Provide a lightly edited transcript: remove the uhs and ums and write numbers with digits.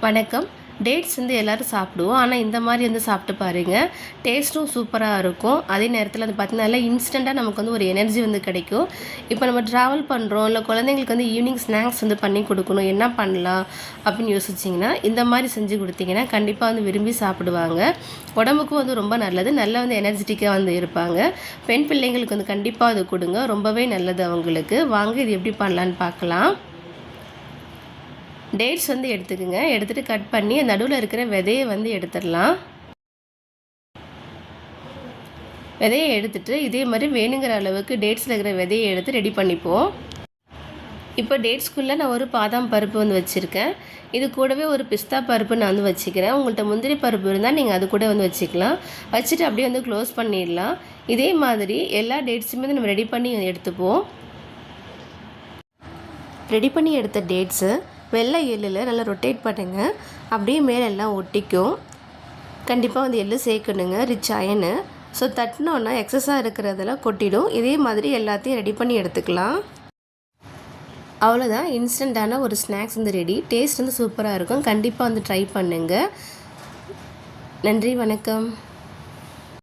வணக்கம். டேட்ஸ் வந்து எல்லோரும் சாப்பிடுவோம். ஆனால் இந்த மாதிரி வந்து சாப்பிட்டு பாருங்கள். டேஸ்ட்டும் சூப்பராக இருக்கும். அதே நேரத்தில் வந்து பார்த்தீங்கன்னா நல்லா இன்ஸ்டண்ட்டாக நமக்கு வந்து ஒரு எனர்ஜி வந்து கிடைக்கும். இப்போ நம்ம ட்ராவல் பண்ணுறோம், இல்லை குழந்தைங்களுக்கு வந்து ஈவினிங் ஸ்நாக்ஸ் வந்து பண்ணி கொடுக்கணும், என்ன பண்ணலாம் அப்படின்னு யோசிச்சிங்கன்னா இந்த மாதிரி செஞ்சு கொடுத்தீங்கன்னா கண்டிப்பாக வந்து விரும்பி சாப்பிடுவாங்க. உடம்புக்கும் வந்து ரொம்ப நல்லது. நல்லா வந்து எனர்ஜெட்டிக்காக வந்து இருப்பாங்க. பெண் பிள்ளைங்களுக்கு வந்து கண்டிப்பாக அது கொடுங்க. ரொம்பவே நல்லது அவங்களுக்கு. வாங்க இது எப்படி பண்ணலான்னு பார்க்கலாம். டேட்ஸ் வந்து எடுத்துக்கோங்க. எடுத்துகிட்டு கட் பண்ணி நடுவில் இருக்கிற விதையை வந்து எடுத்துடலாம். விதையை எடுத்துகிட்டு இதே மாதிரி வேணுங்கிற அளவுக்கு டேட்ஸில் இருக்கிற விதையை எடுத்து ரெடி பண்ணிப்போம். இப்போ டேட்ஸ்குள்ளே நான் ஒரு பாதாம் பருப்பு வந்து வச்சுருக்கேன். இது கூடவே ஒரு பிஸ்தா பருப்பு நான் வந்து வச்சுக்கிறேன். உங்கள்கிட்ட முந்திரி பருப்பு இருந்தால் நீங்கள் அது கூட வந்து வச்சுக்கலாம். வச்சுட்டு அப்படியே வந்து க்ளோஸ் பண்ணிடலாம். இதே மாதிரி எல்லா டேட்ஸுமே வந்து நம்ம ரெடி பண்ணி எடுத்துப்போம். ரெடி பண்ணி எடுத்த டேட்ஸு வெள்ளை எள்ளில் நல்லா ரொட்டேட் பண்ணுங்கள். அப்படியே மேலே எல்லாம் ஒட்டிக்கும். கண்டிப்பாக வந்து எள்ளு சேர்க்கணுங்க, ரிச் அயனு. ஸோ தட்டினோன்னா எக்ஸஸாக இருக்கிறதெல்லாம் கொட்டிடும். இதே மாதிரி எல்லாத்தையும் ரெடி பண்ணி எடுத்துக்கலாம். அவ்வளோதான், இன்ஸ்டண்ட்டான ஒரு ஸ்நாக்ஸ் வந்து ரெடி. டேஸ்ட் வந்து சூப்பராக இருக்கும். கண்டிப்பாக வந்து ட்ரை பண்ணுங்கள். நன்றி, வணக்கம்.